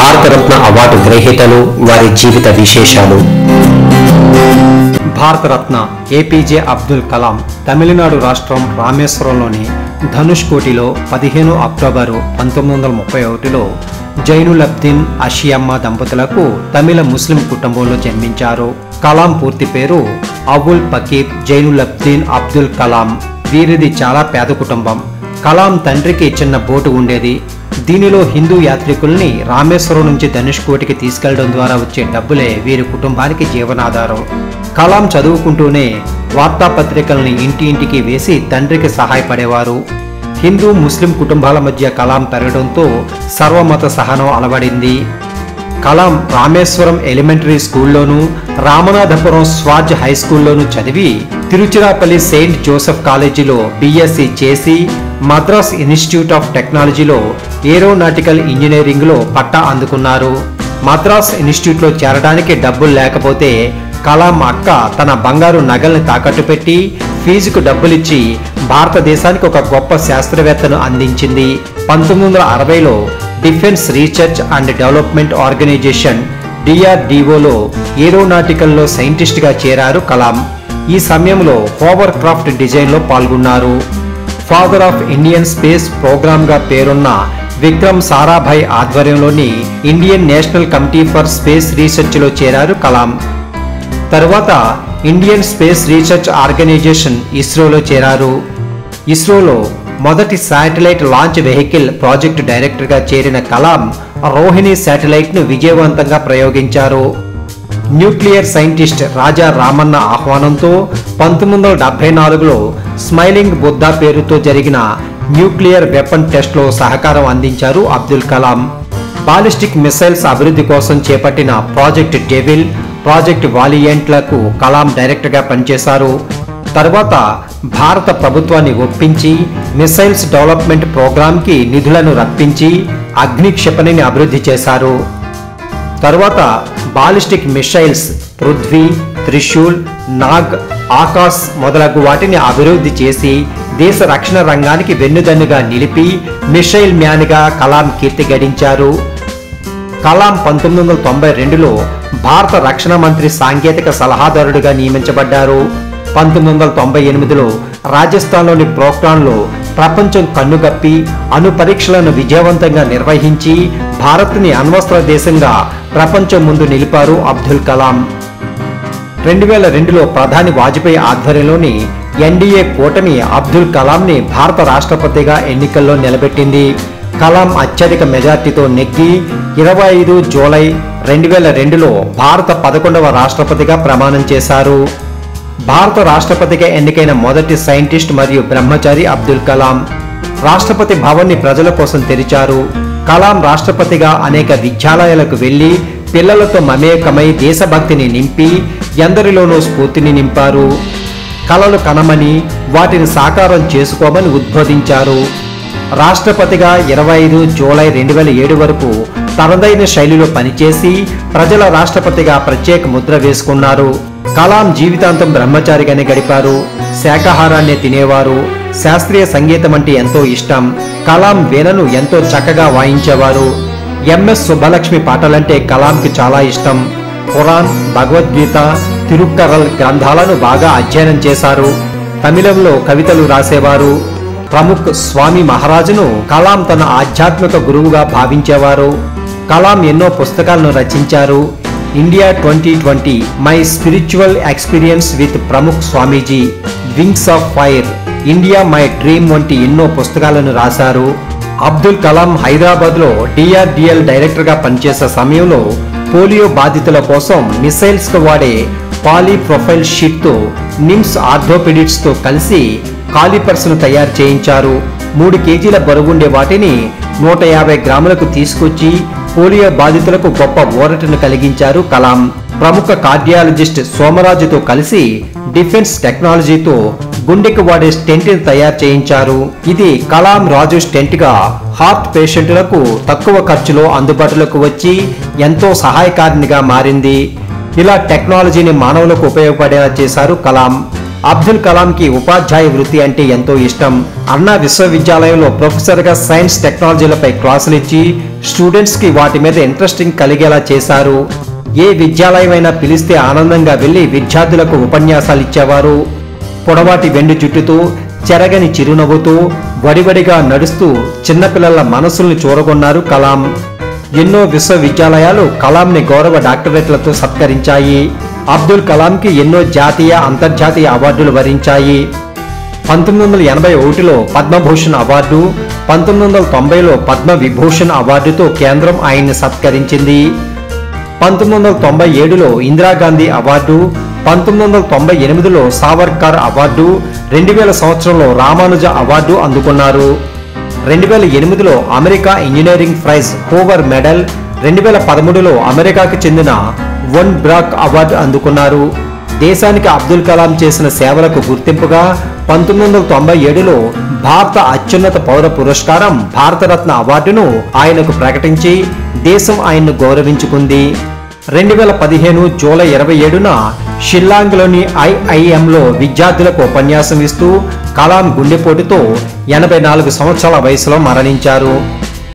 Bharat Ratna award గ్రహీతలు, వారి జీవిత విశేషాలు. Bharat Ratna APJ Abdul Kalam Tamil Nadu రాష్ట్రం రామేశ్వరంలోని ధనుష్కోటిలో 15 అక్టోబరు 1931లో జైనులబ్దీన్ అషియమ్మ దంపతులకు తమిళ ముస్లిం కుటుంబంలో జన్మించారు. కలాం పూర్తి పేరు అవుల్ పకీర్ జైనులబ్దీన్ అబ్దుల్ కలాం. వీరిది చాలా పేద కుటుంబం. కలాం తండ్రికి చిన్న బోటు ఉండేది. దీనిలో హిందూ యాత్రికుల్ని రామేశ్వరం నుంచి ధనుష్కోటికి తీసుకెళ్లడం ద్వారా వచ్చే డబ్బులే వీరి కుటుంబానికి జీవనాధారం. కలాం చదువుకుంటూనే వార్తాపత్రికల్ని ఇంటి ఇంటికి వేసి తండ్రికి సహాయపడేవారు. హిందూ ముస్లిం కుటుంబాల మధ్య కలాం పెరగడంతో సర్వమత సహనం అలవడింది. కలాం రామేశ్వరం ఎలిమెంటరీ స్కూల్లోనూ, రామనాథపురం స్వాజ్ హై స్కూల్లోనూ చదివి తిరుచిరాపల్లి సెయింట్ జోసెఫ్ కాలేజీలో బీఎస్సీ చేసి మద్రాస్ ఇన్స్టిట్యూట్ ఆఫ్ టెక్నాలజీలో ఏరోనాటికల్ ఇంజనీరింగ్లో పట్టా అందుకున్నారు. మద్రాస్ ఇన్స్టిట్యూట్లో చేరడానికి డబ్బులు లేకపోతే కలాం అక్క తన బంగారు నగల్ని తాకట్టు పెట్టి ఫీజుకు డబ్బులిచ్చి భారతదేశానికి ఒక గొప్ప శాస్త్రవేత్తను అందించింది. 1960లో defence research and development organisation DRDOలో ఏరోనాటికల్లో సైంటిస్ట్గా చేరారు కలాం. ఈ సమయంలో హోవర్ క్రాఫ్ట్ డిజైన్లో పాల్గొన్నారు. ఫాదర్ ఆఫ్ ఇండియన్ స్పేస్ ప్రోగ్రామ్గా పేరున్న విక్రమ్ సారాభాయ్ ఆధ్వర్యంలోని Indian national committee for space రీసెర్చ్లో చేరారు కలాం. తరువాత ఇండియన్ స్పేస్ రీసెర్చ్ ఆర్గనైజేషన్ ఇస్రోలో చేరారు. ఇస్రోలో మొదటి శాటిలైట్ లాంచ్ వెహికల్ ప్రాజెక్టు డైరెక్టర్గా చేరిన కలాం రోహిణి శాటిలైట్ను విజయవంతంగా ప్రయోగించారు. Nuclear scientist Raja Ramanna ఆహ్వానంతో 1974లో smiling Buddha పేరుతో జరిగిన న్యూక్లియర్ వెపన్ టెస్ట్లో సహకారం అందించారు అబ్దుల్ కలాం. బాలిస్టిక్ మిసైల్స్ అభివృద్ధి కోసం చేపట్టిన ప్రాజెక్ట్ డెవిల్, ప్రాజెక్ట్ వాలియంట్లకు కలాం డైరెక్టర్గా పనిచేశారు. తర్వాత భారత ప్రభుత్వాన్ని ఒప్పించి మిసైల్స్ డెవలప్మెంట్ ప్రోగ్రాంకి నిధులను రప్పించి అగ్ని క్షిపణిని అభివృద్ధి చేశారు. తర్వాత బాలిస్టిక్ మిసైల్స్ పృథ్వీ, త్రిశూల్, నాగ్, ఆకాశ్ మొదలగు వాటిని అభివృద్ధి చేసి దేశ రక్షణ రంగానికి వెన్నుదన్నుగా నిలిపి మిసైల్ మ్యాన్గా కలాం కీర్తి గడించారు. కలాం 1992లో భారత రక్షణ మంత్రి సాంకేతిక సలహాదారుడిగా నియమించబడ్డారు. 1998లో రాజస్థాన్లోని పోఖ్రాన్లో ప్రపంచం కన్నుగప్పి అణు పరీక్షలను విజయవంతంగా నిర్వహించి భారత్ని అణ్వస్త్ర దేశంగా ప్రపంచం ముందు నిలిపారు అబ్దుల్ కలాం. 2002లో ప్రధాని వాజ్పేయి ఆధ్వర్యంలోని ఎన్డీఏ కూటమి అబ్దుల్ కలాంని భారత రాష్ట్రపతిగా ఎన్నికల్లో నిలబెట్టింది. కలాం అత్యధిక మెజార్టీతో నెగ్గి 25 జూలై 2002లో భారత 11వ రాష్ట్రపతిగా ప్రమాణం చేశారు. భారత రాష్ట్రపతిగా ఎన్నికైన మొదటి సైంటిస్ట్ మరియు బ్రహ్మచారి అబ్దుల్ కలాం. రాష్ట్రపతి భవన్ని ప్రజల కోసం తెరిచారు. కలాం రాష్ట్రపతిగా అనేక విద్యాలయాలకు వెళ్లి పిల్లలతో మమేకమై దేశభక్తిని నింపి ఎందరిలోనూ స్ఫూర్తిని నింపారు. కలలు కనమని వాటిని సాకారం చేసుకోమని ఉద్బోధించారు. రాష్ట్రపతిగా 25 జూలై 2007 వరకు తనదైన శైలిలో పనిచేసి ప్రజల రాష్ట్రపతిగా ప్రత్యేక ముద్ర వేసుకున్నారు. కలాం జీవితాంతం బ్రహ్మచారిగానే గడిపారు. శాకాహారాన్ని తినేవారు. శాస్త్రీయ సంగీతం అంటే ఎంతో ఇష్టం. కలాం వీణను ఎంతో చక్కగా వాయించేవారు. ఎంఎస్ సుబ్బలక్ష్మి పాటలంటే కలాంకి చాలా ఇష్టం. ఖురాన్, భగవద్గీత, తిరుక్కరల్ గ్రంథాలను బాగా అధ్యయనం చేశారు. తమిళంలో కవితలు రాసేవారు. ప్రముఖ్ స్వామి మహారాజును కలాం తన ఆధ్యాత్మిక గురువుగా భావించేవారు. కలాం ఎన్నో పుస్తకాలను రచించారు. India 2020, my spiritual experience with Pramukh Swamiji, wings of fire, India my dream వంటి ఎన్నో పుస్తకాలను రాశారు. అబ్దుల్ కలాం హైదరాబాద్లో DRDL డైరెక్టర్గా పనిచేసే సమయంలో పోలియో బాధితుల కోసం మిసైల్స్కు వాడే పాలీప్రొఫైల్ షీట్తో నిమ్స్ ఆర్థోపెడిక్స్తో కలిసి కాలిపర్స్ను తయారు చేయించారు. 3 కేజీల బరువుండే వాటిని 150 గ్రాములకు తీసుకొచ్చి పోలియో బాధితులకు గొప్ప ఊరటను కలిగించారు కలాం. ప్రముఖ కార్డియాలజిస్ట్ సోమరాజుతో కలిసి డిఫెన్స్ టెక్నాలజీతో గుండెకు వాడే స్టెంట్ని తయారు చేయించారు. ఇది కలాం రాజు స్టెంట్గా హార్ట్ పేషెంట్లకు తక్కువ ఖర్చులో అందుబాటులోకి వచ్చి ఎంతో సహాయకారినిగా మారింది. ఇలా టెక్నాలజీని మానవులకు ఉపయోగపడేలా చేశారు కలాం. అబ్దుల్ కలాంకి ఉపాధ్యాయ వృత్తి అంటే ఎంతో ఇష్టం. అన్నా విశ్వవిద్యాలయంలో ప్రొఫెసర్గా సైన్స్ టెక్నాలజీలపై క్లాసులు ఇచ్చి స్టూడెంట్స్కి వాటి మీద ఇంట్రెస్టింగ్ కలిగేలా చేశారు. ఏ విద్యాలయమైనా పిలిస్తే ఆనందంగా వెళ్లి విద్యార్థులకు ఉపన్యాసాలు ఇచ్చేవారు. పొడవాటి వెండి జుట్టుతో, చెరగని చిరునవ్వుతో, వడివడిగా నడుస్తూ చిన్నపిల్లల మనసుల్ని చూరగొన్నారు కలాం. ఎన్నో విశ్వవిద్యాలయాలు కలాంని గౌరవ డాక్టరేట్లతో సత్కరించాయి. అబ్దుల్ కలాంకి ఎన్నో జాతీయ, అంతర్జాతీయ అవార్డులు వరించాయి. 1981లో పద్మభూషణ్ అవార్డు, 1990లో పద్మవిభూషణ్ అవార్డుతో కేంద్రం ఆయన్ని సత్కరించింది. 1997లో ఇందిరాగాంధీ అవార్డు, 1998లో సావర్కర్ అవార్డు, 2000 సంవత్సరంలో రామానుజ అవార్డు అందుకున్నారు. 2008లో America engineering prize hover medal, 2013లో అమెరికాకు చెందిన వన్ బ్రాక్ అవార్డు అందుకున్నారు. దేశానికి అబ్దుల్ కలాం చేసిన సేవలకు గుర్తింపుగా 1997లో భారత అత్యున్నత పౌర పురస్కారం భారతరత్న అవార్డును ఆయనకు ప్రకటించి దేశం ఆయన్ను గౌరవించుకుంది. 2015 జూలై 27న షిల్లాంగ్లోని IIMలో విద్యార్థులకు ఉపన్యాసం ఇస్తూ కలాం గుండెపోటుతో 84 సంవత్సరాల వయసులో మరణించారు.